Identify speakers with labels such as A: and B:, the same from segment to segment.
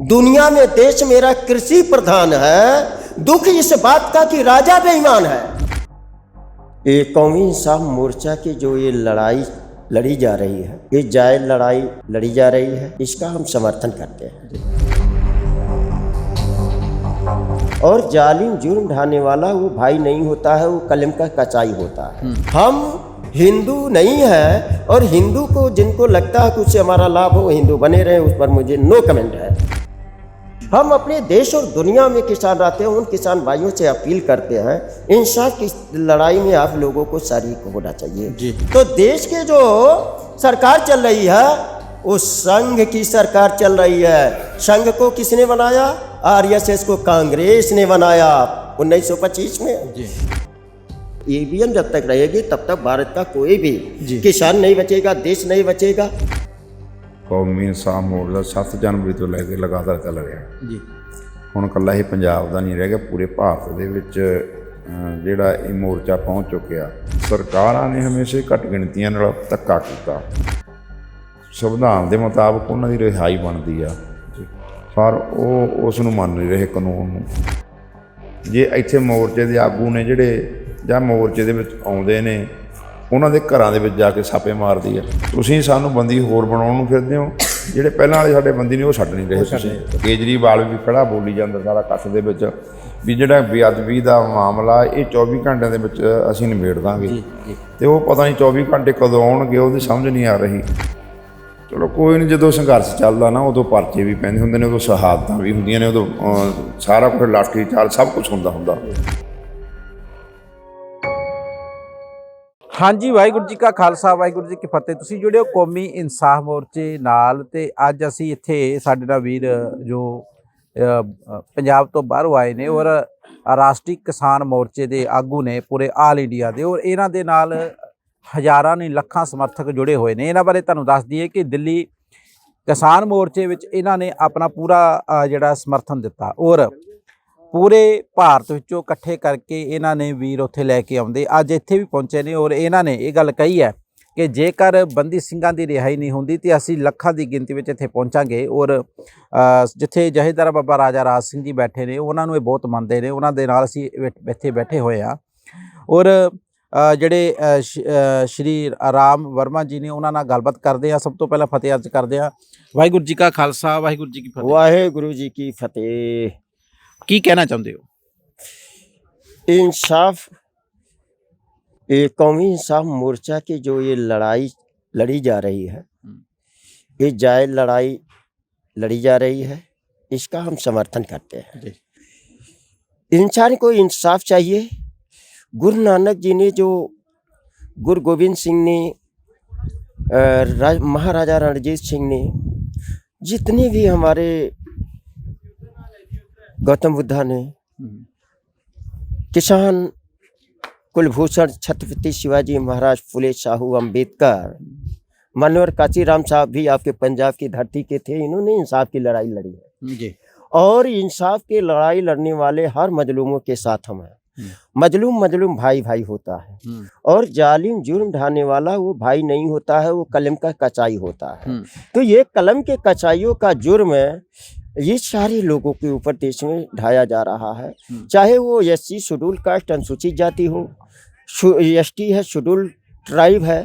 A: दुनिया में देश मेरा कृषि प्रधान है, दुख इस बात का कि राजा बेईमान है। ये कौमी इंसाफ मोर्चा की जो ये लड़ाई लड़ी जा रही है, ये जायज लड़ाई लड़ी जा रही है, इसका हम समर्थन करते हैं। और जालिम जुर्म ढाने वाला वो भाई नहीं होता है, वो कलम का कचाई होता है। हम हिंदू नहीं है, और हिंदू को जिनको लगता है कि उससे हमारा लाभ हो, हिंदू बने रहे, उस पर मुझे नो कमेंट है। हम अपने देश और दुनिया में किसान रहते हैं, उन किसान भाइयों से अपील करते हैं, इंसाफ की लड़ाई में आप लोगों को शरीक होना चाहिए जी। तो देश के जो सरकार चल रही है वो संघ की सरकार चल रही है। संघ को किसने बनाया? आरएसएस को कांग्रेस ने बनाया 1925 में जी। ईवीएम जब तक रहेगी तब तक भारत का कोई भी किसान नहीं बचेगा, देश नहीं बचेगा।
B: कौमी इंसाफ मोर्चा 7 जनवरी ਤੋਂ ਲੈ ਕੇ ਲਗਾਤਾਰ ਚੱਲ ਰਿਹਾ ਜੀ। ਹੁਣ ਇਕੱਲਾ ਹੀ ਪੰਜਾਬ ਦਾ ਨਹੀਂ ਰਹਿ ਗਿਆ, ਪੂਰੇ ਭਾਰਤ ਦੇ ਵਿੱਚ ਜਿਹੜਾ ਇਹ ਮੋਰਚਾ ਪਹੁੰਚ ਚੁੱਕਿਆ। ਸਰਕਾਰਾਂ ਨੇ ਹਮੇਸ਼ਾ ਘੱਟ ਗਿਣਤੀਆਂ ਨਾਲ ਧੱਕਾ ਕੀਤਾ। ਸੰਵਿਧਾਨ ਦੇ ਮੁਤਾਬਕ ਉਹਨਾਂ ਦੀ ਰਿਹਾਈ ਬਣਦੀ ਆ, ਪਰ ਉਹ ਉਸ ਨੂੰ ਮੰਨ ਨਹੀਂ ਰਹੇ ਕਾਨੂੰਨ ਨੂੰ। ਜੇ ਇੱਥੇ ਮੋਰਚੇ ਦੇ ਆਗੂ ਨੇ ਜਿਹੜੇ ਜਾਂ ਮੋਰਚੇ ਦੇ ਵਿੱਚ ਆਉਂਦੇ ਨੇ, ਉਹਨਾਂ ਦੇ ਘਰਾਂ ਦੇ ਵਿੱਚ ਜਾ ਕੇ ਛਾਪੇ ਮਾਰਦੀ ਆ। ਤੁਸੀਂ ਸਾਨੂੰ ਬੰਦੀ ਹੋਰ ਬਣਾਉਣ ਨੂੰ ਫਿਰਦੇ ਹੋ, ਜਿਹੜੇ ਪਹਿਲਾਂ ਵਾਲੇ ਸਾਡੇ ਬੰਦੀ ਨੇ ਉਹ ਛੱਡ ਨਹੀਂ ਰਹੇ ਤੁਸੀਂ। ਕੇਜਰੀਵਾਲ ਵੀ ਖੜਾ ਬੋਲੀ ਜਾਂਦਾ ਸਾਰਾ ਇਕੱਠ ਦੇ ਵਿੱਚ ਵੀ ਜਿਹੜਾ ਬੇਅਦਬੀ ਦਾ ਮਾਮਲਾ ਇਹ 24 ਘੰਟਿਆਂ ਦੇ ਵਿੱਚ ਅਸੀਂ ਨਿਬੇੜ ਦਾਂਗੇ, ਤੇ ਉਹ ਪਤਾ ਨਹੀਂ 24 ਘੰਟੇ ਕਦੋਂ ਆਉਣਗੇ, ਉਹਦੀ ਸਮਝ ਨਹੀਂ ਆ ਰਹੀ। ਚਲੋ ਕੋਈ ਨਹੀਂ, ਜਦੋਂ ਸੰਘਰਸ਼ ਚੱਲਦਾ ਨਾ ਉਦੋਂ ਪਰਚੇ ਵੀ ਪੈਂਦੇ ਹੁੰਦੇ ਨੇ, ਉਦੋਂ ਸ਼ਹਾਦਤਾਂ ਵੀ ਹੁੰਦੀਆਂ ਨੇ, ਉਦੋਂ ਸਾਰਾ ਕੁਝ ਲਾਠੀ ਚਾਰਜ ਸਭ ਕੁਝ ਹੁੰਦਾ।
C: ਹਾਂਜੀ, ਵਾਹਿਗੁਰੂ ਜੀ ਕਾ ਖਾਲਸਾ, ਵਾਹਿਗੁਰੂ ਜੀ ਕੀ ਫਤਿਹ। ਤੁਸੀਂ ਜੁੜੇ ਹੋ ਕੌਮੀ ਇਨਸਾਫ ਮੋਰਚੇ ਨਾਲ, ਤੇ ਅੱਜ ਅਸੀਂ ਇੱਥੇ ਸਾਡੇ ਨਾਲ ਵੀਰ ਜੋ ਪੰਜਾਬ ਤੋਂ ਬਾਹਰੋਂ ਆਏ ਨੇ ਔਰ ਰਾਸ਼ਟਰੀ ਕਿਸਾਨ ਮੋਰਚੇ ਦੇ ਆਗੂ ਨੇ ਪੂਰੇ ਆਲ ਇੰਡੀਆ ਦੇ, ਔਰ ਇਹਨਾਂ ਦੇ ਨਾਲ ਹਜ਼ਾਰਾਂ ਨਹੀਂ ਲੱਖਾਂ ਸਮਰਥਕ ਜੁੜੇ ਹੋਏ ਨੇ। ਇਹਨਾਂ ਬਾਰੇ ਤੁਹਾਨੂੰ ਦੱਸ ਦਈਏ ਕਿ ਦਿੱਲੀ ਕਿਸਾਨ ਮੋਰਚੇ ਵਿੱਚ ਇਹਨਾਂ ਨੇ ਆਪਣਾ ਪੂਰਾ ਜਿਹੜਾ ਸਮਰਥਨ ਦਿੱਤਾ, ਔਰ ਪੂਰੇ ਭਾਰਤ ਵਿੱਚੋਂ ਇਕੱਠੇ ਕਰਕੇ ਇਹਨਾਂ ਨੇ ਵੀਰ ਉੱਥੇ ਲੈ ਕੇ ਆਉਂਦੇ ਅੱਜ ਇੱਥੇ ਵੀ ਪਹੁੰਚੇ ਨੇ। ਔਰ ਇਹਨਾਂ ਨੇ ਇਹ ਗੱਲ ਕਹੀ ਹੈ ਕਿ ਜੇਕਰ ਬੰਦੀ ਸਿੰਘਾਂ ਦੀ ਰਿਹਾਈ ਨਹੀਂ ਹੁੰਦੀ ਤੇ ਅਸੀਂ ਲੱਖਾਂ ਦੀ ਗਿਣਤੀ ਵਿੱਚ ਇੱਥੇ ਪਹੁੰਚਾਂਗੇ। ਔਰ ਜਿੱਥੇ ਜਥੇਦਾਰ ਬਾਬਾ ਰਾਜਾ ਰਾਜ ਸਿੰਘ ਜੀ ਬੈਠੇ ਨੇ, ਉਹਨਾਂ ਨੂੰ ਇਹ ਬਹੁਤ ਮੰਨਦੇ ਨੇ, ਉਹਨਾਂ ਦੇ ਨਾਲ ਅਸੀਂ ਇੱਥੇ ਬੈਠੇ ਹੋਏ ਹਾਂ। ਔਰ ਜਿਹੜੇ ਸ਼੍ਰੀ ਰਾਮ ਵਰਮਾ ਜੀ ਨੇ, ਉਹਨਾਂ ਨਾਲ ਗੱਲਬਾਤ ਕਰਦੇ ਹਾਂ। ਸਭ ਤੋਂ ਪਹਿਲਾਂ ਫਤਿਹ ਅਰਜ਼ ਕਰਦੇ ਹਾਂ। ਵਾਹਿਗੁਰੂ ਜੀ ਕਾ ਖਾਲਸਾ, ਵਾਹਿਗੁਰੂ ਜੀ ਕੀ ਫਤਿਹ।
A: ਵਾਹਿਗੁਰੂ ਜੀ ਕੀ ਫਤਿਹ।
C: ਕੀ ਕਹਿਣਾ ਚਾਹੁੰਦੇ ਹੋ?
A: इंसाफ, ये कौमी इंसाफ मोर्चा की जो ये लड़ाई लड़ी जा रही है, ये जायज लड़ाई लड़ी जा रही है, इसका हम समर्थन करते हैं। इंसान को इंसाफ चाहिए। गुरु नानक जी ने जो गुरु गोविंद सिंह ने, महाराजा रणजीत सिंह ने, जितने भी हमारे गौतम बुद्धा ने, किसान कुलभूषण छत्रपति शिवाजी महाराज, फुले शाहू, अम्बेडकर, मनोहर काशीराम साहब भी आपके पंजाब की धरती के थे। इन्होंने इंसाफ की लड़ाई लड़ी है जी। और इंसाफ की लड़ाई लड़ने वाले हर मजलूमों के साथ हम हैं। मजलूम भाई भाई होता है, और जालिम जुर्म ढाने वाला वो भाई नहीं होता है, वो कलम का कचाई होता है। तो ये कलम के कचाइयों का जुर्म है, ये सारे लोगों के ऊपर देश में ढाया जा रहा है। चाहे वो एससी शेड्यूल कास्ट अनुसूचित जाति हो, एसटी है, शेड्यूल ट्राइब है,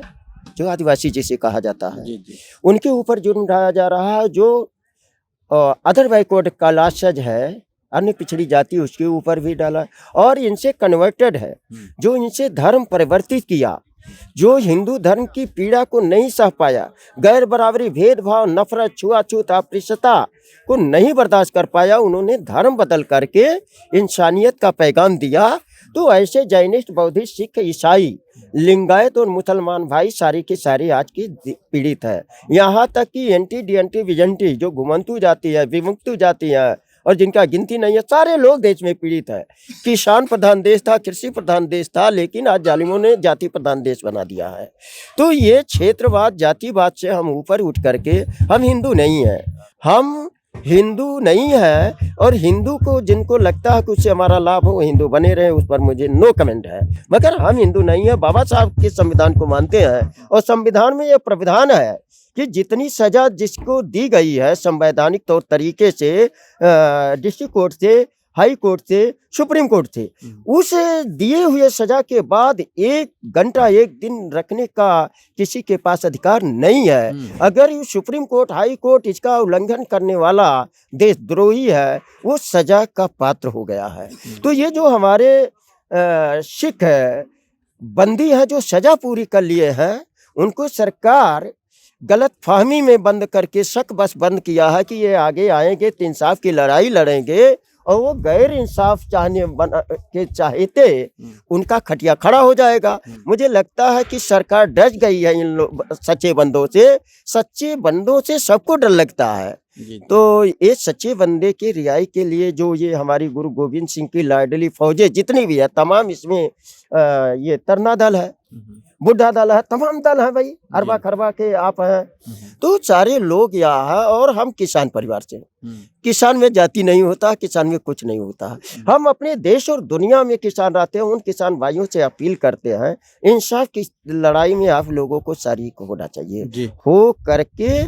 A: जो आदिवासी जिसे कहा जाता है, उनके ऊपर जुर्म ढाया जा रहा है। जो अदर बैकवर्ड क्लासेज है, अन्य पिछड़ी जाति, उसके ऊपर भी डाला। और इनसे कन्वर्टेड है, जो इनसे धर्म परिवर्तित किया, जो हिंदू धर्म की पीड़ा को नहीं सह पाया, गैर बराबरी, भेदभाव, नफरत, छुआछूत, अस्पृश्यता को नहीं बर्दाश्त कर पाया, उन्होंने धर्म बदल करके इंसानियत का पैगाम दिया। तो ऐसे जैनिस्ट, बौद्धिस्ट, सिख, ईसाई, लिंगायत और मुसलमान भाई सारे के सारे आज की पीड़ित है। यहाँ तक कि एंटी डीएनटी विजंटी, जो घुमंतु जाति है, विमुक्तु जाति है, और जिनका गिनती नहीं है, सारे लोग देश में पीड़ित है। किसान प्रधान देश था, कृषि प्रधान देश था, लेकिन आज जालिमों ने जाति प्रधान देश बना दिया है। तो ये क्षेत्रवाद, जातिवाद से हम ऊपर उठ करके, हम हिंदू नहीं हैं, हम हिंदू नहीं है, और हिंदू को जिनको लगता है कि उससे हमारा लाभ हो, हिंदू बने रहे, उस पर मुझे नो कमेंट है। मगर हम हिंदू नहीं है, बाबा साहब के संविधान को मानते हैं, और संविधान में ये प्रावधान है कि जितनी सजा जिसको दी गई है संवैधानिक तौर तरीके से, डिस्ट्रिक्ट कोर्ट से, हाई कोर्ट से, सुप्रीम कोर्ट से, उस दिए हुए सजा के बाद 1 घंटा 1 दिन रखने का किसी के पास अधिकार नहीं है। अगर ये सुप्रीम कोर्ट, हाई कोर्ट इसका उल्लंघन करने वाला देशद्रोही है, वो सजा का पात्र हो गया है। तो ये जो हमारे सिख बंदी हैं जो सजा पूरी कर लिए हैं, उनको सरकार गलत फहमी में बंद करके शक बस बंद किया है कि ये आगे आएंगे तो इंसाफ की लड़ाई लड़ेंगे, और वो गैर इंसाफ चाहने के चाहते उनका खटिया खड़ा हो जाएगा। मुझे लगता है कि सरकार डर गई है इन सच्चे बंदों से। सच्चे बंदों से सबको डर लगता है। तो ये सच्चे बंदे के रिहाई के लिए जो ये हमारी गुरु गोविंद सिंह की लाडली फौजें जितनी भी है, तमाम इसमें ये तरना दल है, बुढ़ा दल है, तमाम दल है भाई, अरबा खरबा के आप हैं, तो सारे लोग यहाँ है। और हम किसान परिवार से, किसान में जाति नहीं होता, किसान में कुछ नहीं होता। हम अपने देश और दुनिया में किसान रहते हैं। उन किसान भाइयों से अपील करते हैं, इंसाफ की लड़ाई में आप लोगों को शरीक होना चाहिए, हो करके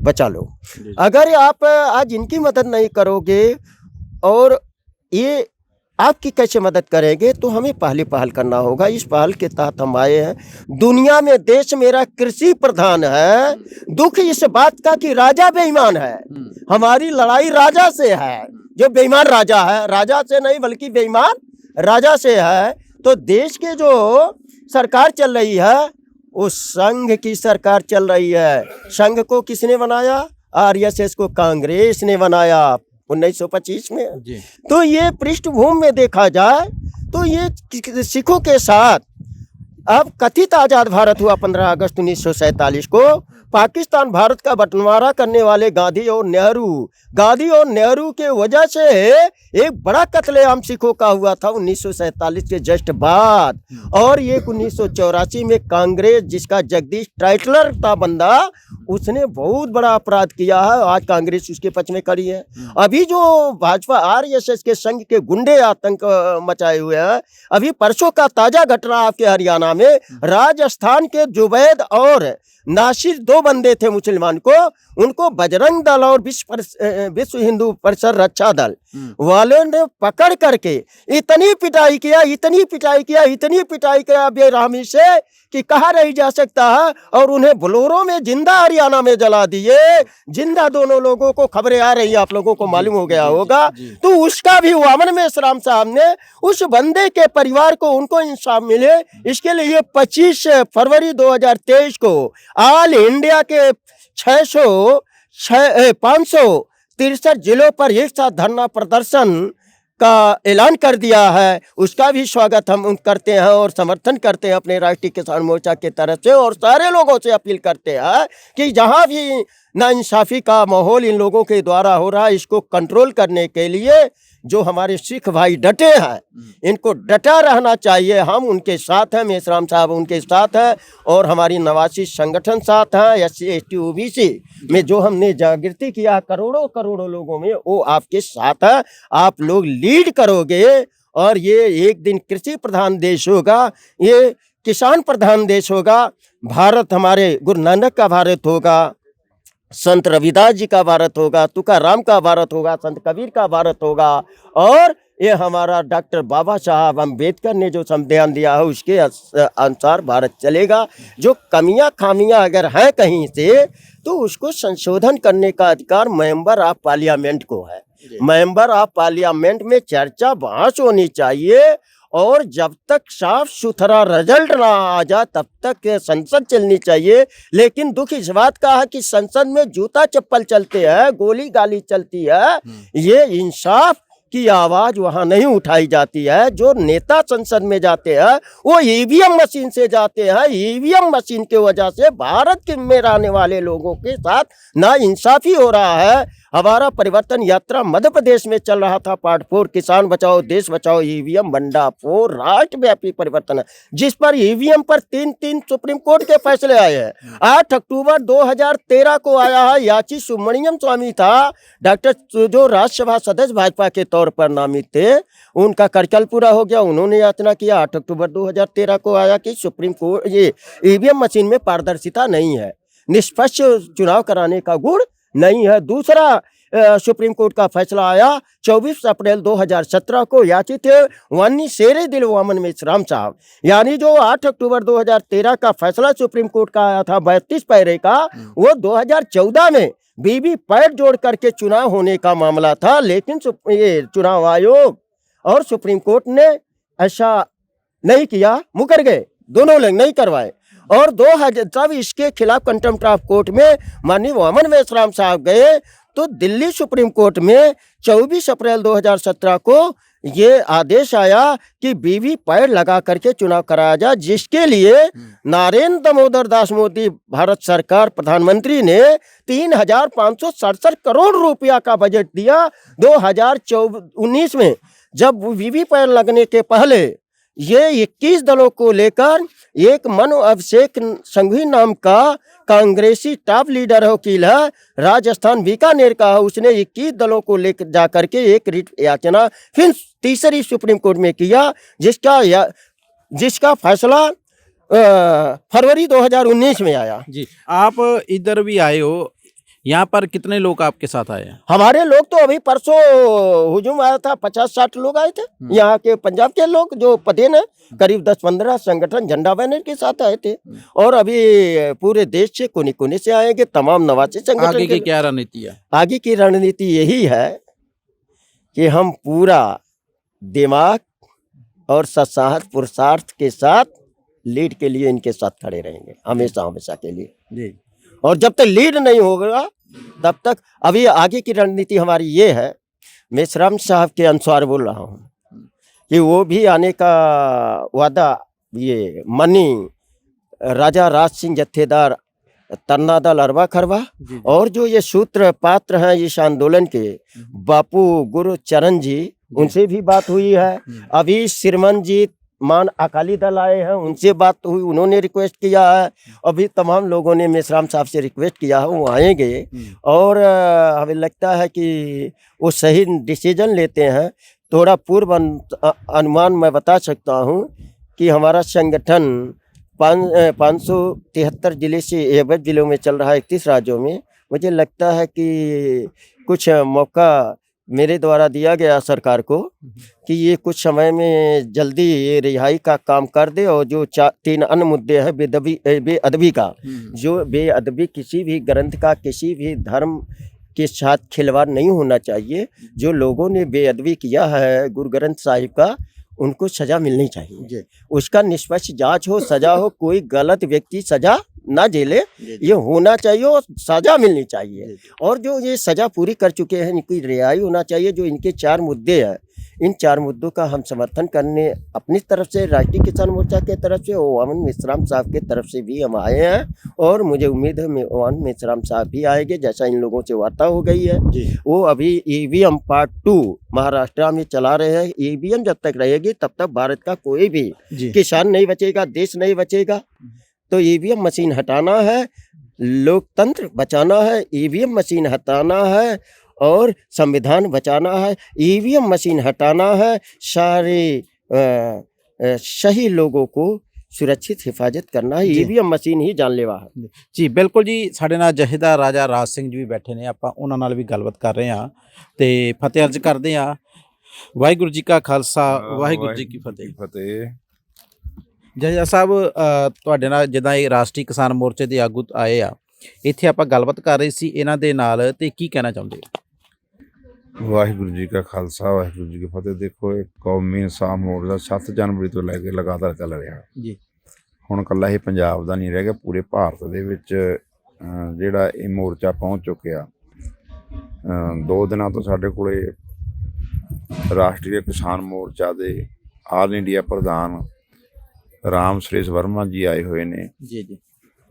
A: बचा लो। अगर आप आज इनकी मदद नहीं करोगे और ये आपकी कैसे मदद करेंगे, तो हमें पहले पहल करना होगा। इस पहल के तहत हम आए हैं। दुनिया में देश मेरा कृषि प्रधान है, दुख इस बात का कि राजा बेईमान है। हमारी लड़ाई राजा से है, जो बेईमान राजा है, राजा से नहीं बल्कि बेईमान राजा से है। तो देश के जो सरकार चल रही है, वो संघ की सरकार चल रही है। संघ को किसने बनाया? आरएसएस को कांग्रेस ने बनाया 1925 में। तो ये पृष्ठभूमि में देखा जाए तो ये सिखों के साथ अब कथित आजाद भारत हुआ 15 अगस्त 1947 को। पाकिस्तान भारत का बंटवारा करने वाले गांधी और नेहरू के वजह से एक बड़ा कत्लेआम सिखों का हुआ था 1947 के जस्ट बाद। और ये 1984 में कांग्रेस, जिसका जगदीश टाइटलर था बंदा, उसने बहुत बड़ा अपराध किया है। आज कांग्रेस उसके पक्ष में खड़ी है। अभी जो भाजपा आरएसएस के संघ के गुंडे आतंक मचाए हुए हैं, अभी परसों का ताजा घटना आपके हरियाणा में, राजस्थान के जुबैद और नासिर 2 बंदे थे मुसलमान को, उनको बजरंग दल और विश्व हिंदू परिषद रक्षा दल वालों ने पकड़ करके इतनी पिटाई किया बेरहमी से कि कहा नहीं जा सकता है। और उन्हें बोलेरो में जिंदा हरियाणा में जला दिए, जिंदा दोनों लोगों को खबरें आ रही है, आप लोगों को मालूम हो गया होगा। तो उसका भी वामन मेश्राम साहब ने उस बंदे के परिवार को, उनको इंसाफ मिले, इसके लिए 25 फरवरी 2023 को ऑल इंडिया के 563 जिलों पर एक साथ धरना प्रदर्शन का ऐलान कर दिया है। उसका भी स्वागत हम करते हैं और समर्थन करते हैं अपने राष्ट्रीय किसान मोर्चा के तरफ से। और सारे लोगों से अपील करते हैं कि जहां भी नाइंसाफी का माहौल इन लोगों के द्वारा हो रहा है, इसको कंट्रोल करने के लिए जो हमारे सिख भाई डटे हैं, इनको डटा रहना चाहिए। हम उनके साथ हैं, मेश्राम साहब उनके साथ हैं, और हमारी नवासी संगठन साथ हैं। SC ST OBC में जो हमने जागृति किया करोड़ों लोगों में, वो आपके साथ है। आप लोग लीड करोगे और ये एक दिन कृषि प्रधान देश होगा, ये किसान प्रधान देश होगा। भारत हमारे गुरु नानक का भारत होगा, संत रविदास जी का भारत होगा, तुकाराम का भारत होगा, संत कबीर का भारत होगा। और ये हमारा डॉक्टर बाबा साहब अम्बेडकर ने जो संविधान दिया है, उसके अनुसार भारत चलेगा। जो कमियां खामियां अगर हैं कहीं से, तो उसको संशोधन करने का अधिकार मेंबर ऑफ पार्लियामेंट को है। मेंबर ऑफ पार्लियामेंट में चर्चा बहस होनी चाहिए, और जब तक साफ सुथरा रिजल्ट ना आ जाए तब तक संसद चलनी चाहिए। लेकिन दुख इस बात का है कि संसद में जूता चप्पल चलते हैं, गोली गाली चलती है, ये इंसाफ की आवाज वहां नहीं उठाई जाती है। जो नेता संसद में जाते हैं वो ईवीएम मशीन से जाते हैं। ईवीएम मशीन की वजह से भारत में रहने वाले लोगों के साथ ना इंसाफी हो रहा है। हमारा परिवर्तन यात्रा मध्य प्रदेश में चल रहा था, पार्ट 4 किसान बचाओ देश बचाओ ईवीएम बंडा 4 राष्ट्रव्यापी परिवर्तन है, जिस पर ईवीएम पर 3 सुप्रीम कोर्ट के फैसले आए हैं। 8 अक्टूबर 2013 को आया है। याची सुब्रमण्यम स्वामी था, डॉक्टर जो राज्यसभा सदस्य भाजपा के तौर पर नामित थे, उनका कार्यकाल पूरा हो गया, उन्होंने याचना किया। 8 अक्टूबर 2013 को आया कि सुप्रीम कोर्ट ये ईवीएम मशीन में पारदर्शिता नहीं है। निष्पक्ष चुनाव कराने का गुण नहीं है। दूसरा सुप्रीम कोर्ट का फैसला आया 24 अप्रैल 2017 को, याचित वन्नी शेरे दिल वामन मेश्राम साहब, यानी जो 8 अक्टूबर 2013 का फैसला सुप्रीम कोर्ट का आया था 32 पैरे का, वो 2014 में वीवी पैट जोड़ करके चुनाव होने का मामला था। लेकिन ये चुनाव आयोग और सुप्रीम कोर्ट ने ऐसा नहीं किया, मुकर गए, दोनों लोग नहीं करवाए। और 2000 तब इसके खिलाफ कंटेम्प्ट ऑफ कोर्ट में माननीय वामन मेश्राम साहब गए, तो दिल्ली सुप्रीम कोर्ट में 24 अप्रैल 2017 को ये आदेश आया कि वीवी पैट लगा करके चुनाव कराया जाए, जिसके लिए नरेंद्र दामोदर दास मोदी भारत सरकार प्रधानमंत्री ने 3,567 करोड़ रुपया का बजट दिया 2019 में। जब वीवी पैट लगने के पहले ये 21 दलों को लेकर एक मनु अभिषेक संघवी नाम का कांग्रेसी टॉप लीडर वकील है, राजस्थान बीकानेर का है, उसने 21 दलों को लेकर जा करके एक रिट याचना फिर तीसरी सुप्रीम कोर्ट में किया, जिसका फैसला फरवरी 2019 में आया।
C: जी, आप इधर भी आए हो, यहाँ पर कितने लोग आपके साथ आए हैं?
A: हमारे लोग तो अभी परसों हुजूम आया था, 50-60 लोग आए थे यहाँ के पंजाब के लोग जो पदेन है, करीब 10-15 संगठन झंडा बैनर के साथ आए थे। और अभी पूरे देश से कोने कोने से आएंगे तमाम 89 संगठन।
C: आगे की क्या रणनीति है?
A: आगे की रणनीति यही है कि हम पूरा दिमाग और सत्साहस पुरुषार्थ के साथ लीड के लिए इनके साथ खड़े रहेंगे हमेशा हमेशा के लिए
C: जी।
A: और जब तक लीड नहीं होगा तब तक। अभी आगे की रणनीति हमारी ये है, मेश्राम साहब के अनुसार बोल रहा हूँ कि वो भी आने का वादा, ये मनी राजा राज सिंह जत्थेदार तन्ना दल अरबा खरबा, और जो ये सूत्र पात्र हैं इस आंदोलन के बापू गुरु चरण जी, उनसे भी बात हुई है। अभी श्रीमनजीत मान अकाली दल आए हैं, उनसे बात हुई, उन्होंने रिक्वेस्ट किया है। अभी तमाम लोगों ने मेश्राम साहब से रिक्वेस्ट किया है, वो आएंगे और हमें लगता है कि वो सही डिसीजन लेते हैं। थोड़ा पूर्व अनुमान मैं बता सकता हूँ कि हमारा संगठन 573 जिले से 61 जिलों में चल रहा है, 31 राज्यों में। मुझे लगता है कि कुछ मौका मेरे द्वारा दिया गया सरकार को कि ये कुछ समय में जल्दी ये रिहाई का काम कर दे, और जो 3 अन्य मुद्दे हैं बेअदबी का, जो बेअदबी किसी भी ग्रंथ का किसी भी धर्म के साथ खिलवाड़ नहीं होना चाहिए। जो लोगों ने बेअदबी किया है गुरु ग्रंथ साहिब का, उनको सजा मिलनी चाहिए, उसका निष्पक्ष जांच हो, सजा हो, कोई गलत व्यक्ति सजा ना झेले, ये होना चाहिए और सजा मिलनी चाहिए। और जो ये सजा पूरी कर चुके हैं इनकी रिहाई होना चाहिए। जो इनके 4 मुद्दे हैं, इन 4 मुद्दों का हम समर्थन करने अपनी तरफ से राष्ट्रीय किसान मोर्चा के तरफ से और वामन मेश्राम साहब के तरफ से भी हम आए हैं, और मुझे उम्मीद है वामन मेश्राम साहब भी आएंगे। जैसा इन लोगों से वार्ता हो गई है, वो अभी ईवीएम पार्ट 2 महाराष्ट्र में चला रहे हैं। ईवीएम जब तक रहेगी तब तक भारत का कोई भी किसान नहीं बचेगा, देश नहीं बचेगा। तो ईवीएम मशीन हटाना है, लोकतंत्र बचाना है, ईवीएम मशीन हटाना है और संविधान बचाना है। ईवीएम मशीन हटाना है, सारे सही लोगों को सुरक्षित हिफाजत करना है। ईवीएम मशीन ही जानलेवा है
C: जी। बिल्कुल जी, साडे नाल जथेदार राजा राज सिंह जी भी बैठे ने, आपां उन्हां नाल भी गलबात कर रहे हां ते फतेह अर्ज करदे हां। वाहिगुरू जी का खालसा, वाहिगुरू जी की फतेह। जथेदार ਸਾਹਿਬ ਤੁਹਾਡੇ ਨਾਲ ਜਿੱਦਾਂ ਇਹ ਰਾਸ਼ਟਰੀ ਕਿਸਾਨ ਮੋਰਚੇ ਦੇ ਆਗੂ ਆਏ ਆ, ਇੱਥੇ ਆਪਾਂ ਗੱਲਬਾਤ ਕਰ ਰਹੇ ਸੀ ਇਹਨਾਂ ਦੇ ਨਾਲ, ਤੇ ਕੀ ਕਹਿਣਾ ਚਾਹੁੰਦੇ ਹੋ?
B: ਵਾਹਿਗੁਰੂ ਜੀ ਕਾ ਖਾਲਸਾ, ਵਾਹਿਗੁਰੂ ਜੀ ਕੀ ਫਤਿਹ। ਦੇਖੋ, ਇਹ ਕੌਮੀ ਇਨਸਾਫ ਮੋਰਚਾ 7 ਜਨਵਰੀ ਤੋਂ ਲੈ ਕੇ ਲਗਾਤਾਰ ਚੱਲ ਰਿਹਾ
C: ਜੀ।
B: ਹੁਣ ਇਕੱਲਾ ਇਹ ਪੰਜਾਬ ਦਾ ਨਹੀਂ ਰਹਿ ਗਿਆ, ਪੂਰੇ ਭਾਰਤ ਦੇ ਵਿੱਚ ਜਿਹੜਾ ਇਹ ਮੋਰਚਾ ਪਹੁੰਚ ਚੁੱਕਿਆ। 2 ਦਿਨਾਂ ਤੋਂ ਸਾਡੇ ਕੋਲੇ ਰਾਸ਼ਟਰੀ ਕਿਸਾਨ ਮੋਰਚਾ ਦੇ ਆਲ ਇੰਡੀਆ ਪ੍ਰਧਾਨ ਰਾਮ ਸੁਰੇਸ਼ ਵਰਮਾ ਜੀ ਆਏ ਹੋਏ ਨੇ,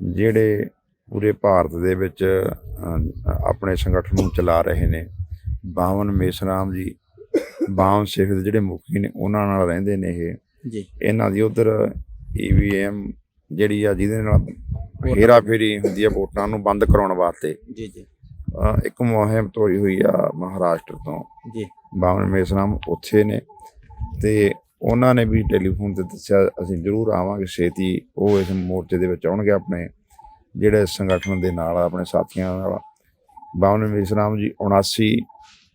B: ਜਿਹੜੇ ਪੂਰੇ ਭਾਰਤ ਦੇ ਵਿੱਚ ਆਪਣੇ ਸੰਗਠਨ ਨੂੰ ਚਲਾ ਰਹੇ ਨੇ। ਵਾਮਨ ਮੇਸ਼ਰਾਮ ਜੀ ਵਾਮ ਸਿੱਖ ਦੇ ਜਿਹੜੇ ਮੁਖੀ ਨੇ, ਉਹਨਾਂ ਨਾਲ ਰਹਿੰਦੇ ਨੇ ਇਹ। ਇਹਨਾਂ ਦੀ ਉੱਧਰ EVM ਜਿਹੜੀ ਆ, ਜਿਹਦੇ ਨਾਲ ਹੇਰਾ ਫੇਰੀ ਹੁੰਦੀ ਆ ਵੋਟਾਂ ਨੂੰ ਬੰਦ ਕਰਾਉਣ ਵਾਸਤੇ, ਇੱਕ ਮੁਹਿੰਮ ਤੋਰੀ ਹੋਈ ਆ ਮਹਾਰਾਸ਼ਟਰ ਤੋਂ। ਵਾਮਨ ਮੇਸ਼ਰਾਮ ਉੱਥੇ ਨੇ, ਤੇ ਉਹਨਾਂ ਨੇ ਵੀ ਟੈਲੀਫੋਨ 'ਤੇ ਦੱਸਿਆ ਅਸੀਂ ਜ਼ਰੂਰ ਆਵਾਂਗੇ, ਛੇਤੀ ਉਹ ਇਸ ਮੋਰਚੇ ਦੇ ਵਿੱਚ ਆਉਣਗੇ ਆਪਣੇ ਜਿਹੜੇ ਸੰਗਠਨ ਦੇ ਨਾਲ ਆਪਣੇ ਸਾਥੀਆਂ ਨਾਲ ਬਾਬਾ ਵਿਸ਼ਰਾਮ ਜੀ 79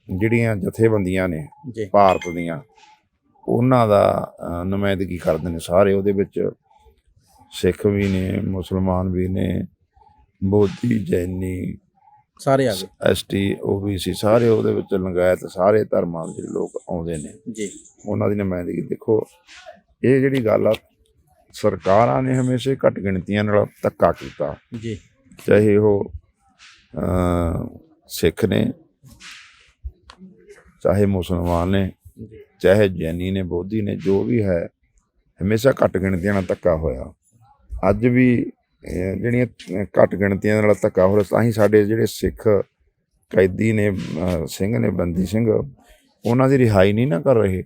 B: ਜਿਹੜੀਆਂ ਜਥੇਬੰਦੀਆਂ ਨੇ
C: ਜੀ
B: ਭਾਰਤ ਦੀਆਂ ਉਹਨਾਂ ਦਾ ਨੁਮਾਇੰਦਗੀ ਕਰਦੇ ਨੇ ਸਾਰੇ। ਉਹਦੇ ਵਿੱਚ ਸਿੱਖ ਵੀ ਨੇ, ਮੁਸਲਮਾਨ ਵੀ ਨੇ, ਬੋਧੀ, ਜੈਨੀ,
C: ਸਾਰੇ ਆ ਗਏ
B: ST OBC ਸਾਰੇ ਉਹਦੇ ਵਿੱਚ ਲਿੰਗਾਇਤ ਸਾਰੇ ਧਰਮਾਂ ਦੇ ਲੋਕ ਆਉਂਦੇ ਨੇ
C: ਜੀ।
B: ਉਹਨਾਂ ਦੀ ਨੁਮਾਇੰਦਗੀ। ਦੇਖੋ ਇਹ ਜਿਹੜੀ ਗੱਲ ਆ, ਸਰਕਾਰਾਂ ਨੇ ਹਮੇਸ਼ਾ ਘੱਟ ਗਿਣਤੀਆਂ ਨਾਲ ਧੱਕਾ ਕੀਤਾ
C: ਜੀ,
B: ਚਾਹੇ ਉਹ ਸਿੱਖ ਨੇ, ਚਾਹੇ ਮੁਸਲਮਾਨ ਨੇ, ਚਾਹੇ ਜੈਨੀ ਨੇ, ਬੋਧੀ ਨੇ, ਜੋ ਵੀ ਹੈ ਹਮੇਸ਼ਾ ਘੱਟ ਗਿਣਤੀਆਂ ਨਾਲ ਧੱਕਾ ਹੋਇਆ। ਅੱਜ ਵੀ ਜਿਹੜੀਆਂ ਘੱਟ ਗਿਣਤੀਆਂ ਨਾਲ ਧੱਕਾ ਹੋ ਰਿਹਾ, ਤਾਂ ਹੀ ਸਾਡੇ ਜਿਹੜੇ ਸਿੱਖ ਕੈਦੀ ਨੇ, ਸਿੰਘ ਨੇ, ਬੰਦੀ ਸਿੰਘ, ਉਹਨਾਂ ਦੀ ਰਿਹਾਈ ਨਹੀਂ ਨਾ ਕਰ ਰਹੇ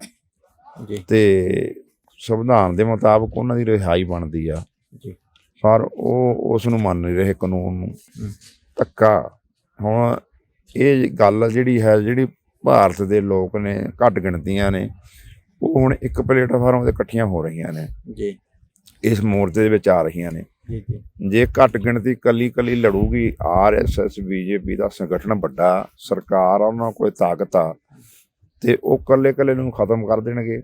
C: ਜੀ,
B: ਤੇ ਸੰਵਿਧਾਨ ਦੇ ਮੁਤਾਬਕ ਉਹਨਾਂ ਦੀ ਰਿਹਾਈ ਬਣਦੀ ਆ
C: ਜੀ,
B: ਪਰ ਉਹ ਉਸ ਨੂੰ ਮੰਨ ਨਹੀਂ ਰਹੇ, ਕਾਨੂੰਨ ਨੂੰ ਧੱਕਾ। ਹੁਣ ਇਹ ਗੱਲ ਜਿਹੜੀ ਹੈ, ਜਿਹੜੀ ਭਾਰਤ ਦੇ ਲੋਕ ਨੇ, ਘੱਟ ਗਿਣਤੀਆਂ ਨੇ, ਉਹ ਹੁਣ ਇੱਕ ਪਲੇਟਫਾਰਮ 'ਤੇ ਇਕੱਠੀਆਂ ਹੋ ਰਹੀਆਂ ਨੇ
C: ਜੀ,
B: ਇਸ ਮੋਰਚੇ ਦੇ ਵਿੱਚ ਆ ਰਹੀਆਂ ਨੇ।
C: ਜੀ, ਜੀ,
B: ਜੇ ਘੱਟ ਗਿਣਤੀ ਕੱਲੀ ਲੜੂਗੀ, RSS BJP ਦਾ ਸੰਗਠਨ ਵੱਡਾ, ਸਰਕਾਰ ਉਹਨਾਂ ਕੋਲ ਤਾਕਤ ਆ, ਤੇ ਉਹ ਕੱਲੇ ਨੂੰ ਖਤਮ ਕਰ ਦੇਣਗੇ।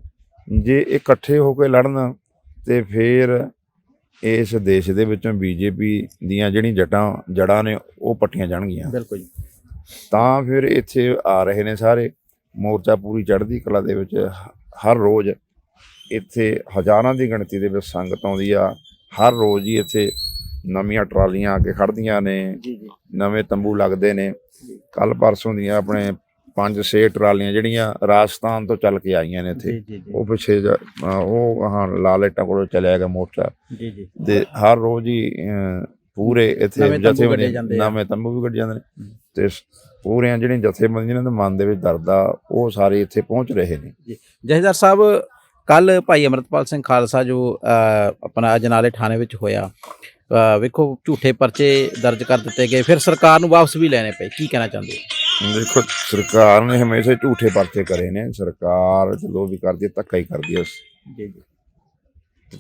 B: ਜੇ ਇਕੱਠੇ ਹੋ ਕੇ ਲੜਨ ਤੇ ਫਿਰ ਇਸ ਦੇਸ਼ ਦੇ ਵਿੱਚੋਂ BJP ਦੀਆਂ ਜਿਹੜੀਆਂ ਜੜ੍ਹਾਂ ਨੇ ਉਹ ਪੱਟੀਆਂ ਜਾਣਗੀਆਂ।
C: ਬਿਲਕੁਲ।
B: ਤਾਂ ਫਿਰ ਇੱਥੇ ਆ ਰਹੇ ਨੇ ਸਾਰੇ। ਮੋਰਚਾ ਪੂਰੀ ਚੜ੍ਹਦੀ ਕਲਾ ਦੇ ਵਿੱਚ ਹਰ ਰੋਜ਼ ਇੱਥੇ ਹਜ਼ਾਰਾਂ ਦੀ ਗਿਣਤੀ ਦੇ ਵਿੱਚ ਸੰਗਤ ਆਉਂਦੀ ਆ। ਹਰ ਰੋਜ਼ ਹੀ ਇੱਥੇ ਨਵੀਆਂ ਟਰਾਲੀਆਂ ਆ ਕੇ ਖੜ੍ਹਦੀਆਂ ਨੇ, ਨਵੇਂ ਤੰਬੂ ਲੱਗਦੇ ਨੇ। ਕੱਲ੍ਹ ਪਰਸੋਂ ਦੀਆਂ ਆਪਣੇ 5-6 ਟਰਾਲੀਆਂ ਜਿਹੜੀਆਂ ਰਾਜਸਥਾਨ ਤੋਂ ਚੱਲ ਕੇ ਆਈਆਂ ਨੇ ਇੱਥੇ, ਉਹ ਪਿੱਛੇ ਉਹ ਹਾਂ ਲਾਲ ਇੱਟਾਂ ਕੋਲੋਂ ਚਲਿਆ ਗਿਆ ਮੋਰਚਾ। ਤੇ ਹਰ ਰੋਜ਼ ਹੀ ਪੂਰੇ ਇੱਥੇ ਜਥੇਬੰਦੀਆਂ ਨਵੇਂ ਤੰਬੂ ਵੀ ਕੱਢ ਜਾਂਦੇ ਨੇ, ਤੇ ਪੂਰੀਆਂ ਜਿਹੜੀਆਂ ਜਥੇਬੰਦੀਆਂ ਦੇ ਮਨ ਦੇ ਵਿੱਚ ਦਰਦ ਆ, ਉਹ ਸਾਰੇ ਇੱਥੇ ਪਹੁੰਚ ਰਹੇ ਨੇ।
C: ਜਥੇਦਾਰ ਸਾਹਿਬ, ਕੱਲ ਭਾਈ ਅਮਰਤਪਾਲ ਸਿੰਘ ਖਾਲਸਾ ਜੋ ਆਪਣਾ ਅਜਨਾਲੇ ਥਾਣੇ ਵਿੱਚ ਹੋਇਆ, ਵੇਖੋ ਝੂਠੇ ਪਰਚੇ ਦਰਜ ਕਰ ਦਿੱਤੇ ਗਏ, ਫਿਰ ਸਰਕਾਰ ਨੂੰ ਵਾਪਸ ਵੀ ਲੈਣੇ ਪਏ, ਕੀ ਕਹਿਣਾ ਚਾਹੁੰਦੇ ਹੋ?
B: ਦੇਖੋ, ਸਰਕਾਰ ਨੇ ਹਮੇਸ਼ਾ ਝੂਠੇ ਪਰਚੇ ਕਰੇ ਨੇ। ਸਰਕਾਰ ਜਦੋਂ ਵੀ ਕਰਦੀ ਹੈ ਧੱਕਾ ਹੀ ਕਰਦੀ ਹੈ।
C: ਜੀ ਜੀ,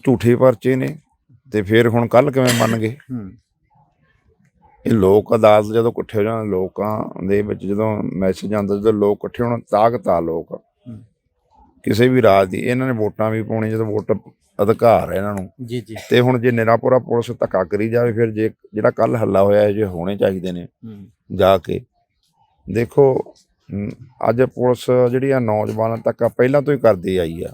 B: ਝੂਠੇ ਪਰਚੇ ਨੇ, ਤੇ ਫਿਰ ਹੁਣ ਕੱਲ ਕਿਵੇਂ ਮੰਨ ਗਏ? ਇਹ ਲੋਕ ਅਦਾਲਤ ਜਦੋਂ ਇਕੱਠੇ ਹੋ ਜਾਣ, ਲੋਕਾਂ ਦੇ ਵਿੱਚ ਜਦੋਂ ਮੈਸੇਜ ਆਉਂਦਾ, ਜਦੋਂ ਲੋਕ ਇਕੱਠੇ ਹੋਣ, ਤਾਕਤ ਆ ਲੋਕ ਕਿਸੇ ਵੀ ਰਾਜ ਦੀ। ਇਹਨਾਂ ਨੇ ਵੋਟਾਂ ਵੀ ਪਾਉਣੀ, ਜਦੋਂ ਵੋਟ ਅਧਿਕਾਰ ਹੈ ਇਹਨਾਂ ਨੂੰ।
C: ਜੀ ਜੀ,
B: ਤੇ ਹੁਣ ਜੇ ਨਿਰਾਪੁਰਾ ਪੁਲਿਸ ਧੱਕਾ ਕਰੀ ਜਾਵੇ, ਫਿਰ ਜੇ ਜਿਹੜਾ ਕੱਲ ਹੱਲਾ ਹੋਇਆ, ਜੇ ਹੋਣੇ ਚਾਹੀਦੇ ਨੇ ਜਾ ਕੇ। ਦੇਖੋ, ਅੱਜ ਪੁਲਿਸ ਜਿਹੜੀ ਆ ਨੌਜਵਾਨਾਂ ਧੱਕਾ ਪਹਿਲਾਂ ਤੋਂ ਹੀ ਕਰਦੀ ਆਈ ਆ।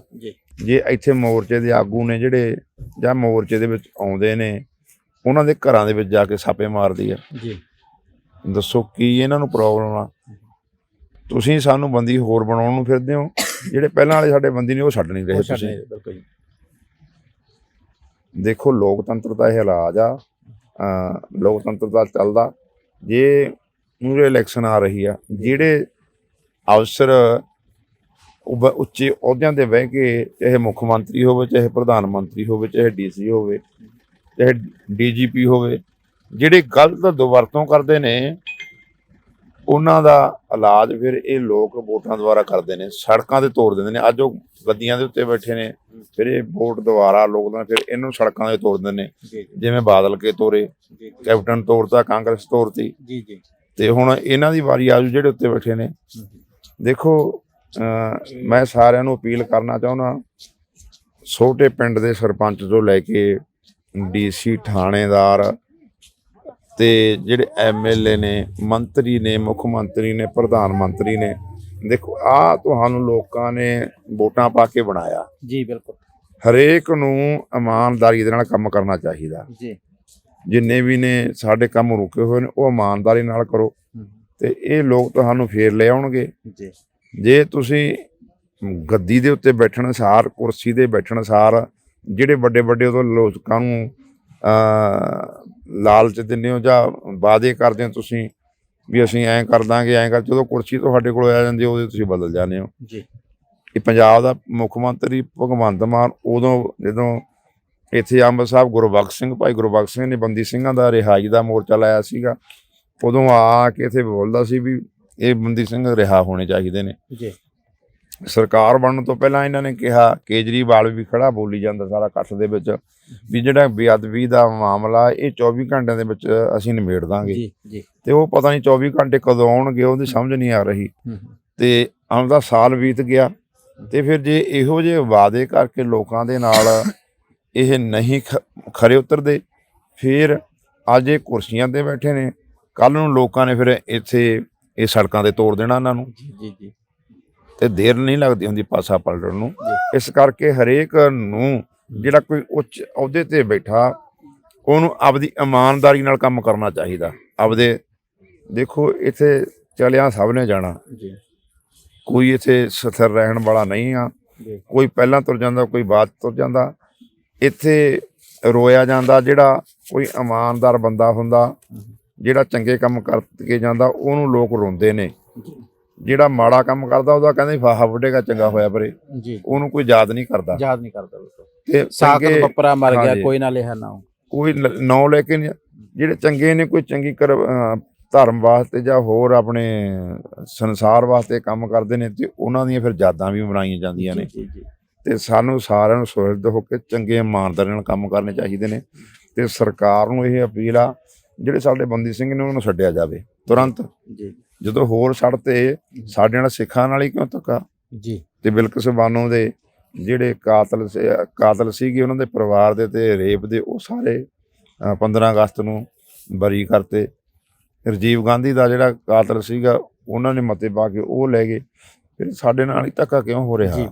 B: ਜੇ ਇੱਥੇ ਮੋਰਚੇ ਦੇ ਆਗੂ ਨੇ ਜਿਹੜੇ, ਜਾਂ ਮੋਰਚੇ ਦੇ ਵਿੱਚ ਆਉਂਦੇ ਨੇ, ਉਹਨਾਂ ਦੇ ਘਰਾਂ ਦੇ ਵਿੱਚ ਜਾ ਕੇ ਛਾਪੇ ਮਾਰਦੀ ਆ। ਦੱਸੋ ਕੀ ਇਹਨਾਂ ਨੂੰ ਪ੍ਰੋਬਲਮ ਆ? ਤੁਸੀਂ ਸਾਨੂੰ ਬੰਦੀ ਹੋਰ ਬਣਾਉਣ ਨੂੰ ਫਿਰਦੇ ਹੋ। ਜਿਹੜੇ ਪਹਿਲਾਂ ਵਾਲੇ ਸਾਡੇ ਬੰਦੀ ਨੇ ਉਹ ਛੱਡ ਨਹੀਂ ਰਹੇ ਤੁਸੀਂ। ਦੇਖੋ, ਲੋਕਤੰਤਰ ਦਾ ਇਹ ਇਲਾਜ ਆ, ਲੋਕਤੰਤਰ ਦਾ ਚੱਲਦਾ। ਜੇ ਮੂਹਰੇ ਇਲੈਕਸ਼ਨ ਆ ਰਹੀ ਆ, ਜਿਹੜੇ ਅਫਸਰ ਉੱਚੇ ਅਹੁਦਿਆਂ 'ਤੇ ਬਹਿ ਕੇ, ਚਾਹੇ ਮੁੱਖ ਮੰਤਰੀ ਹੋਵੇ, ਚਾਹੇ ਪ੍ਰਧਾਨ ਮੰਤਰੀ ਹੋਵੇ, ਚਾਹੇ DC ਹੋਵੇ, ਚਾਹੇ DGP ਹੋਵੇ, ਜਿਹੜੇ ਗਲਤ ਦੁਰਵਰਤੋਂ ਕਰਦੇ ਨੇ, ਉਹਨਾਂ ਦਾ ਇਲਾਜ ਫਿਰ ਇਹ ਲੋਕ ਵੋਟਾਂ ਦੁਆਰਾ ਕਰਦੇ ਨੇ, ਸੜਕਾਂ 'ਤੇ ਤੋੜ ਦਿੰਦੇ ਨੇ। ਅੱਜ ਉਹ ਗੱਦੀਆਂ ਦੇ ਉੱਤੇ ਬੈਠੇ ਨੇ, ਫਿਰ ਇਹ ਵੋਟ ਦੁਆਰਾ ਲੋਕ ਫਿਰ ਇਹਨੂੰ ਸੜਕਾਂ 'ਤੇ ਤੋੜ ਦਿੰਦੇ ਨੇ। ਜਿਵੇਂ ਬਾਦਲ ਕੇ ਤੋਰੇ, ਕੈਪਟਨ ਤੋੜਤਾ, ਕਾਂਗਰਸ ਤੋੜਤੀ, ਤੇ ਹੁਣ ਇਹਨਾਂ ਦੀ ਵਾਰੀ ਆਜੂ ਜਿਹੜੇ ਉੱਤੇ ਬੈਠੇ ਨੇ। ਦੇਖੋ, ਮੈਂ ਸਾਰਿਆਂ ਨੂੰ ਅਪੀਲ ਕਰਨਾ ਚਾਹੁੰਦਾ, ਛੋਟੇ ਪਿੰਡ ਦੇ ਸਰਪੰਚ ਤੋਂ ਲੈ ਕੇ DC, ਥਾਣੇਦਾਰ, ਤੇ ਜਿਹੜੇ MLA ਨੇ, ਮੰਤਰੀ ਨੇ, ਮੁੱਖ ਮੰਤਰੀ ਨੇ, ਪ੍ਰਧਾਨ ਮੰਤਰੀ ਨੇ, ਦੇਖੋ ਆਹ ਤੁਹਾਨੂੰ ਲੋਕਾਂ ਨੇ ਵੋਟਾਂ ਪਾ ਕੇ ਬਣਾਇਆ।
C: ਜੀ ਬਿਲਕੁਲ।
B: ਹਰੇਕ ਨੂੰ ਇਮਾਨਦਾਰੀ ਦੇ ਨਾਲ ਕੰਮ ਕਰਨਾ ਚਾਹੀਦਾ। ਜਿੰਨੇ ਵੀ ਨੇ ਸਾਡੇ ਕੰਮ ਰੁਕੇ ਹੋਏ ਨੇ, ਉਹ ਇਮਾਨਦਾਰੀ ਨਾਲ ਕਰੋ, ਤੇ ਇਹ ਲੋਕ ਤੁਹਾਨੂੰ ਫੇਰ ਲੈ ਆਉਣਗੇ। ਜੇ ਤੁਸੀਂ ਗੱਦੀ ਦੇ ਉੱਤੇ ਬੈਠਣ ਸਾਰ, ਕੁਰਸੀ 'ਤੇ ਬੈਠਣ ਸਾਰ, ਜਿਹੜੇ ਵੱਡੇ ਉਦੋਂ ਲੋਕਾਂ ਨੂੰ ਲਾਲਚ ਦਿੰਦੇ ਹੋ ਜਾਂ ਵਾਅਦੇ ਕਰਦੇ ਹੋ ਤੁਸੀਂ ਵੀ ਅਸੀਂ ਐਂ ਕਰ ਦਾਂਗੇ, ਐਂ ਕਰ, ਜਦੋਂ ਕੁਰਸੀ ਤੁਹਾਡੇ ਕੋਲ ਆ ਜਾਂਦੀ, ਉਹਦੇ ਤੁਸੀਂ ਬਦਲ ਜਾਂਦੇ ਹੋ। ਇਹ ਪੰਜਾਬ ਦਾ ਮੁੱਖ ਮੰਤਰੀ ਭਗਵੰਤ ਮਾਨ ਉਦੋਂ ਜਦੋਂ ਇੱਥੇ ਅੰਬ ਸਾਹਿਬ ਭਾਈ ਗੁਰਬਖਸ਼ ਸਿੰਘ ਨੇ ਬੰਦੀ ਸਿੰਘਾਂ ਦਾ ਰਿਹਾਈ ਦਾ ਮੋਰਚਾ ਲਾਇਆ ਸੀਗਾ, ਉਦੋਂ ਆ ਕੇ ਇੱਥੇ ਬੋਲਦਾ ਸੀ ਵੀ ਇਹ ਬੰਦੀ ਸਿੰਘ ਰਿਹਾ ਹੋਣੇ ਚਾਹੀਦੇ ਨੇ। ਸਰਕਾਰ ਬਣਨ ਤੋਂ ਪਹਿਲਾਂ ਇਹਨਾਂ ਨੇ ਕਿਹਾ, ਕੇਜਰੀਵਾਲ ਵੀ ਖੜਾ ਬੋਲੀ ਜਾਂਦਾ ਸਾਰਾ ਇਕੱਠ ਦੇ ਵਿੱਚ, ਵੀ ਜਿਹੜਾ ਬੇਅਦਬੀ ਦਾ ਮਾਮਲਾ ਇਹ 24 ਘੰਟਿਆਂ ਦੇ ਵਿੱਚ ਅਸੀਂ ਨਿਬੇੜ ਦਾਂਗੇ
C: ਜੀ ਜੀ
B: ਤੇ ਉਹ ਪਤਾ ਨਹੀਂ 24 ਘੰਟੇ ਕਦੋਂ ਆਉਣਗੇ ਉਹਦੀ ਸਮਝ ਨਹੀਂ ਆ ਰਹੀ। ਤੇ ਆਉਂਦਾ ਸਾਲ ਬੀਤ ਗਿਆ ਤੇ ਫਿਰ ਜੇ ਇਹੋ ਜਿਹੇ ਵਾਅਦੇ ਕਰਕੇ ਲੋਕਾਂ ਦੇ ਨਾਲ ਇਹ ਨਹੀਂ ਖਰੇ ਉਤਰਦੇ, ਫਿਰ ਅੱਜ ਇਹ ਕੁਰਸੀਆਂ ਤੇ ਬੈਠੇ ਨੇ, ਕੱਲ ਨੂੰ ਲੋਕਾਂ ਨੇ ਫਿਰ ਇੱਥੇ ਇਹ ਸੜਕਾਂ ਤੇ ਤੋੜ ਦੇਣਾ ਇਹਨਾਂ ਨੂੰ
C: ਜੀ ਜੀ
B: ਤੇ ਦੇਰ ਨਹੀਂ ਲੱਗਦੀ ਹੁੰਦੀ ਪਾਸਾ ਪਲਟਣ ਨੂੰ। ਇਸ ਕਰਕੇ ਹਰੇਕ ਨੂੰ ਜਿਹੜਾ ਕੋਈ ਉੱਚ ਅਹੁਦੇ ਤੇ ਬੈਠਾ ਉਹਨੂੰ ਆਪਦੀ ਇਮਾਨਦਾਰੀ ਨਾਲ ਕੰਮ ਕਰਨਾ ਚਾਹੀਦਾ। ਆਪਦੇ ਦੇਖੋ ਇੱਥੇ ਚਲਿਆ ਸਭ ਨੇ ਜਾਣਾ, ਕੋਈ ਇੱਥੇ ਸਥਿਰ ਰਹਿਣ ਵਾਲਾ ਨਹੀਂ ਆ, ਕੋਈ ਪਹਿਲਾਂ ਤੁਰ ਜਾਂਦਾ ਕੋਈ ਬਾਅਦ ਤੁਰ ਜਾਂਦਾ। ਇੱਥੇ ਰੋਇਆ ਜਾਂਦਾ ਜਿਹੜਾ ਕੋਈ ਇਮਾਨਦਾਰ ਬੰਦਾ ਹੁੰਦਾ, ਜਿਹੜਾ ਚੰਗੇ ਕੰਮ ਕਰਕੇ ਜਾਂਦਾ ਉਹਨੂੰ ਲੋਕ ਰੋਂਦੇ ਨੇ, ਜਿਹੜਾ ਮਾੜਾ ਕੰਮ ਕਰਦਾ ਉਹਦਾ ਕਹਿੰਦੇ ਫਾਹਾ ਵੱਢੇਗਾ ਚੰਗਾ ਹੋਇਆ ਪਰੇ, ਉਹਨੂੰ ਕੋਈ ਯਾਦ ਨਹੀਂ ਕਰਦਾ। ਤੇ
C: ਸਾਕਤ ਬੱਪਰਾ ਮਰ ਗਿਆ ਕੋਈ ਨਾ ਲਿਆ ਨਾ
B: ਕੋਈ ਨਾਂ ਲੈ ਕੇ ਨਹੀਂ। ਜਿਹੜੇ ਚੰਗੇ ਨੇ ਕੋਈ ਚੰਗੀ ਧਰਮ ਵਾਸਤੇ ਜਾਂ ਹੋਰ ਆਪਣੇ ਸੰਸਾਰ ਵਾਸਤੇ ਕੰਮ ਕਰਦੇ ਨੇ ਤੇ ਉਹਨਾਂ ਦੀਆਂ ਫਿਰ ਯਾਦਾਂ ਵੀ ਬਣਾਈਆਂ ਜਾਂਦੀਆਂ ਨੇ। ਤੇ ਸਾਨੂੰ ਸਾਰਿਆਂ ਨੂੰ ਸੁਹਿਰਦ ਹੋ ਕੇ ਚੰਗੇ ਇਮਾਨਦਾਰੀ ਨਾਲ ਕੰਮ ਕਰਨੇ ਚਾਹੀਦੇ ਨੇ। ਤੇ ਸਰਕਾਰ ਨੂੰ ਇਹ ਅਪੀਲ ਆ ਜਿਹੜੇ ਸਾਡੇ ਬੰਦੀ ਸਿੰਘ ਨੇ ਉਹਨਾਂ ਨੂੰ ਛੱਡਿਆ ਜਾਵੇ ਤੁਰੰਤ। ਜਦੋਂ ਹੋਰ ਛੱਡ ਤੇ ਸਾਡੇ ਨਾਲ ਸਿੱਖਾਂ ਨਾਲ ਹੀ ਕਿਉਂ ਧੱਕਾ ਜੀ। ਤੇ ਬਿਲਕਿਸ ਬਾਨੋ ਦੇ ਜਿਹੜੇ ਕਾਤਲ ਸੀਗੇ ਉਹਨਾਂ ਦੇ ਪਰਿਵਾਰ ਦੇ ਤੇ ਰੇਪ ਦੇ ਉਹ ਸਾਰੇ 15 ਅਗਸਤ ਨੂੰ ਬਰੀ ਕਰਤੇ। ਰਾਜੀਵ ਗਾਂਧੀ ਦਾ ਜਿਹੜਾ ਕਾਤਲ ਸੀਗਾ ਉਹਨਾਂ ਨੇ ਮਤੇ ਪਾ ਕੇ ਉਹ ਲੈ ਗਏ। ਫਿਰ ਸਾਡੇ ਨਾਲ ਹੀ ਧੱਕਾ ਕਿਉਂ ਹੋ ਰਿਹਾ?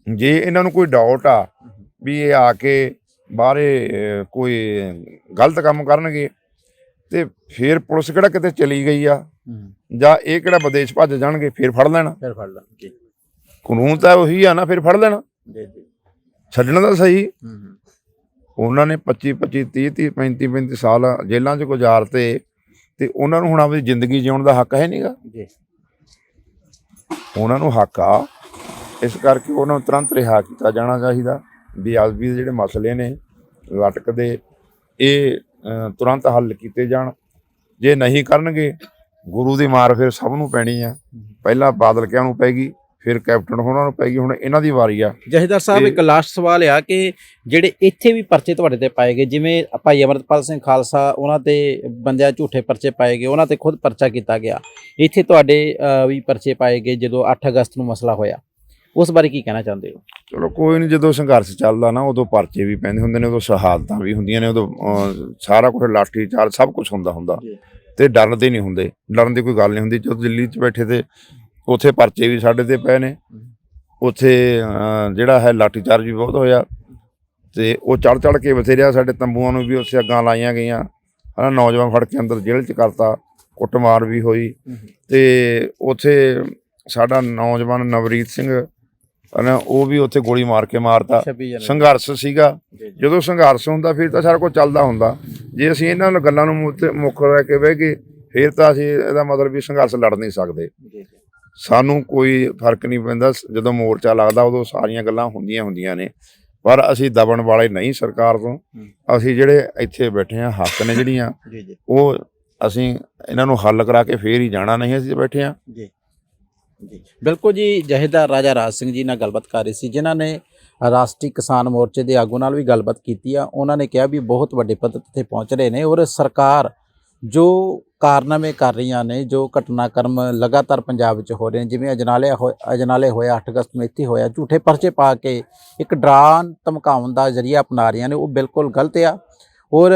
B: ਜੇ ਇਹਨਾਂ ਨੂੰ ਕੋਈ ਡਾਊਟ ਆ ਵੀ ਇਹ ਆ ਕੇ ਬਾਹਰੇ ਕੋਈ ਗਲਤ ਕੰਮ ਕਰਨਗੇ ਤੇ ਫਿਰ ਪੁਲਿਸ ਕਿਹੜਾ ਕਿਤੇ ਚਲੀ ਗਈ ਆ ਜਾਂ ਇਹ ਕਿਹੜਾ ਵਿਦੇਸ਼ ਭੱਜ ਜਾਣਗੇ? ਫਿਰ ਫੜ ਲੈਣਾ, ਕਾਨੂੰਨ ਤਾਂ ਉਹੀ ਆ ਨਾ, ਫਿਰ ਫੜ ਲੈਣਾ, ਛੱਡਣਾ ਤਾਂ ਸਹੀ। ਉਹਨਾਂ ਨੇ 25 30 35 ਸਾਲ ਜੇਲ੍ਹਾਂ 'ਚ ਗੁਜ਼ਾਰਤੇ ਤੇ ਉਹਨਾਂ ਨੂੰ ਹੁਣ ਆਪਣੀ ਜ਼ਿੰਦਗੀ ਜਿਉਣ ਦਾ ਹੱਕ ਹੈ ਨਹੀਂਗਾ। ਉਹਨਾਂ ਨੂੰ ਹੱਕ ਆ, ਇਸ ਕਰਕੇ ਉਹਨਾਂ ਨੂੰ ਤੁਰੰਤ ਰਿਹਾ ਕੀਤਾ ਜਾਣਾ ਚਾਹੀਦਾ। ਬੇਅਦਬੀ ਦੇ ਜਿਹੜੇ ਮਸਲੇ ਨੇ ਲਟਕਦੇ ਇਹ ਤੁਰੰਤ ਹੱਲ ਕੀਤੇ ਜਾਣ। ਜੇ ਨਹੀਂ ਕਰਨਗੇ ਗੁਰੂ ਦੀ ਮਾਰ ਫਿਰ ਸਭ ਨੂੰ ਪੈਣੀ ਆ। ਪਹਿਲਾਂ ਬਾਦਲ ਕਿਆਂ ਨੂੰ ਪੈ ਗਈ, ਫਿਰ ਕੈਪਟਨ ਹੋਣਾ ਨੂੰ ਪੈ ਗਈ, ਹੁਣ ਇਹਨਾਂ ਦੀ ਵਾਰੀ ਆ।
C: ਜਥੇਦਾਰ ਸਾਹਿਬ ਇੱਕ ਲਾਸਟ ਸਵਾਲ ਆ ਕਿ ਜਿਹੜੇ ਇੱਥੇ ਵੀ ਪਰਚੇ ਤੁਹਾਡੇ ਤੇ ਪਾਏ ਗਏ, ਜਿਵੇਂ ਭਾਈ ਅਮਰਤਪਾਲ ਸਿੰਘ ਖਾਲਸਾ ਉਹਨਾਂ ਤੇ ਬੰਦਿਆਂ ਝੂਠੇ ਪਰਚੇ ਪਾਏ ਗਏ, ਉਹਨਾਂ ਤੇ ਖੁਦ ਪਰਚਾ ਕੀਤਾ ਗਿਆ, ਇੱਥੇ ਤੁਹਾਡੇ ਵੀ ਪਰਚੇ ਪਾਏ ਗਏ ਜਦੋਂ 8 ਅਗਸਤ ਨੂੰ ਮਸਲਾ ਹੋਇਆ, ਉਸ ਬਾਰੇ ਕੀ ਕਹਿਣਾ ਚਾਹੁੰਦੇ ਹੋ?
B: ਚਲੋ ਕੋਈ ਨਹੀਂ, ਜਦੋਂ ਸੰਘਰਸ਼ ਚੱਲਦਾ ਨਾ ਉਦੋਂ ਪਰਚੇ ਵੀ ਪੈਂਦੇ ਹੁੰਦੇ ਨੇ, ਉਦੋਂ ਸ਼ਹਾਦਤਾਂ ਵੀ ਹੁੰਦੀਆਂ ਨੇ, ਉਦੋਂ ਸਾਰਾ ਕੁਛ ਲਾਠੀ ਚਾਰਜ ਸਭ ਕੁਛ ਹੁੰਦਾ ਤੇ ਡਰਦੇ ਨਹੀਂ ਹੁੰਦੇ, ਡਰਨ ਦੀ ਕੋਈ ਗੱਲ ਨਹੀਂ ਹੁੰਦੀ। ਜਦੋਂ ਦਿੱਲੀ 'ਚ ਬੈਠੇ ਤੇ ਉੱਥੇ ਪਰਚੇ ਵੀ ਸਾਡੇ ਤੇ ਪਏ ਨੇ, ਉੱਥੇ ਜਿਹੜਾ ਹੈ ਲਾਠੀ ਚਾਰਜ ਵੀ ਬਹੁਤ ਹੋਇਆ ਤੇ ਉਹ ਚੜ੍ਹ ਕੇ ਬਥੇਰਿਆ ਸਾਡੇ ਤੰਬੂਆਂ ਨੂੰ ਵੀ ਉੱਥੇ ਅੱਗਾਂ ਲਾਈਆਂ ਗਈਆਂ, ਹੈ ਨਾ। ਨੌਜਵਾਨ ਫੜ ਕੇ ਅੰਦਰ ਜੇਲ੍ਹ 'ਚ ਕਰਤਾ, ਕੁੱਟਮਾਰ ਵੀ ਹੋਈ ਤੇ ਉੱਥੇ ਸਾਡਾ ਨੌਜਵਾਨ ਨਵਰੀਤ ਸਿੰਘ ਉਹ ਵੀ ਉੱਥੇ ਗੋਲੀ ਮਾਰ ਕੇ ਮਾਰਤਾ। ਸੰਘਰਸ਼ ਸੀਗਾ, ਜਦੋਂ ਸੰਘਰਸ਼ ਹੁੰਦਾ ਫਿਰ ਤਾਂ ਸਾਰਾ ਕੁਝ ਚੱਲਦਾ ਹੁੰਦਾ। ਜੇ ਅਸੀਂ ਇਹਨਾਂ ਗੱਲਾਂ ਨੂੰ ਮੁੱਖ ਰਹਿ ਕੇ ਬਹਿ ਗਏ ਫਿਰ ਤਾਂ ਅਸੀਂ ਇਹਦਾ ਮਤਲਬ ਵੀ ਸੰਘਰਸ਼ ਲੜ ਨਹੀਂ ਸਕਦੇ। ਸਾਨੂੰ ਕੋਈ ਫਰਕ ਨਹੀਂ ਪੈਂਦਾ, ਜਦੋਂ ਮੋਰਚਾ ਲੱਗਦਾ ਉਦੋਂ ਸਾਰੀਆਂ ਗੱਲਾਂ ਹੁੰਦੀਆਂ ਨੇ, ਪਰ ਅਸੀਂ ਦਬਣ ਵਾਲੇ ਨਹੀਂ ਸਰਕਾਰ ਤੋਂ। ਅਸੀਂ ਜਿਹੜੇ ਇੱਥੇ ਬੈਠੇ ਹਾਂ, ਹੱਕ ਨੇ ਜਿਹੜੀਆਂ ਉਹ ਅਸੀਂ ਇਹਨਾਂ ਨੂੰ ਹੱਲ ਕਰਾ ਕੇ ਫੇਰ ਹੀ ਜਾਣਾ, ਨਹੀਂ ਅਸੀਂ ਬੈਠੇ ਹਾਂ।
C: ਜੀ ਬਿਲਕੁਲ ਜੀ। ਜਥੇਦਾਰ ਰਾਜਾ ਰਾਜ ਸਿੰਘ ਜੀ ਨਾਲ ਗੱਲਬਾਤ ਕਰ ਰਹੀ ਸੀ, ਜਿਨ੍ਹਾਂ ਨੇ ਰਾਸ਼ਟਰੀ ਕਿਸਾਨ ਮੋਰਚੇ ਦੇ ਆਗੂ ਨਾਲ ਵੀ ਗੱਲਬਾਤ ਕੀਤੀ ਆ। ਉਹਨਾਂ ਨੇ ਕਿਹਾ ਵੀ ਬਹੁਤ ਵੱਡੇ ਪੱਧਰ ਤੇ ਪਹੁੰਚ ਰਹੇ ਨੇ ਔਰ ਸਰਕਾਰ ਜੋ ਕਾਰਨਾਮੇ ਕਰ ਰਹੀਆਂ ਨੇ, ਜੋ ਘਟਨਾਕ੍ਰਮ ਲਗਾਤਾਰ ਪੰਜਾਬ ਵਿੱਚ ਹੋ ਰਹੇ ਨੇ, ਜਿਵੇਂ ਅਜਨਾਲੇ ਹੋਇਆ 8 ਅਗਸਤ ਨੂੰ ਇੱਥੇ ਹੋਇਆ, ਝੂਠੇ ਪਰਚੇ ਪਾ ਕੇ ਇੱਕ ਡਰਾਉਣ ਧਮਕਾਉਣ ਦਾ ਜ਼ਰੀਆ ਅਪਣਾ ਰਹੀਆਂ ਨੇ, ਉਹ ਬਿਲਕੁਲ ਗਲਤ ਆ ਔਰ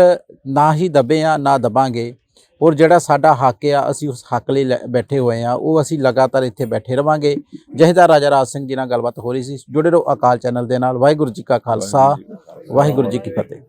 C: ਨਾ ਹੀ ਦਬੇ ਆ ਨਾ ਦਬਾਂਗੇ। ਔਰ ਜਿਹੜਾ ਸਾਡਾ ਹੱਕ ਆ ਅਸੀਂ ਉਸ ਹੱਕ ਲਈ ਬੈਠੇ ਹੋਏ ਆ, ਉਹ ਅਸੀਂ ਲਗਾਤਾਰ ਇੱਥੇ ਬੈਠੇ ਰਵਾਂਗੇ। ਜਥੇਦਾਰ ਰਾਜਾ ਰਾਜ ਸਿੰਘ ਜੀ ਨਾਲ ਗੱਲਬਾਤ ਹੋ ਰਹੀ ਸੀ। ਜੁੜੇ ਰਹੋ ਅਕਾਲ ਚੈਨਲ ਦੇ ਨਾਲ। ਵਾਹਿਗੁਰੂ ਜੀ ਕਾ ਖਾਲਸਾ, ਵਾਹਿਗੁਰੂ ਜੀ ਕੀ ਫਤਿਹ।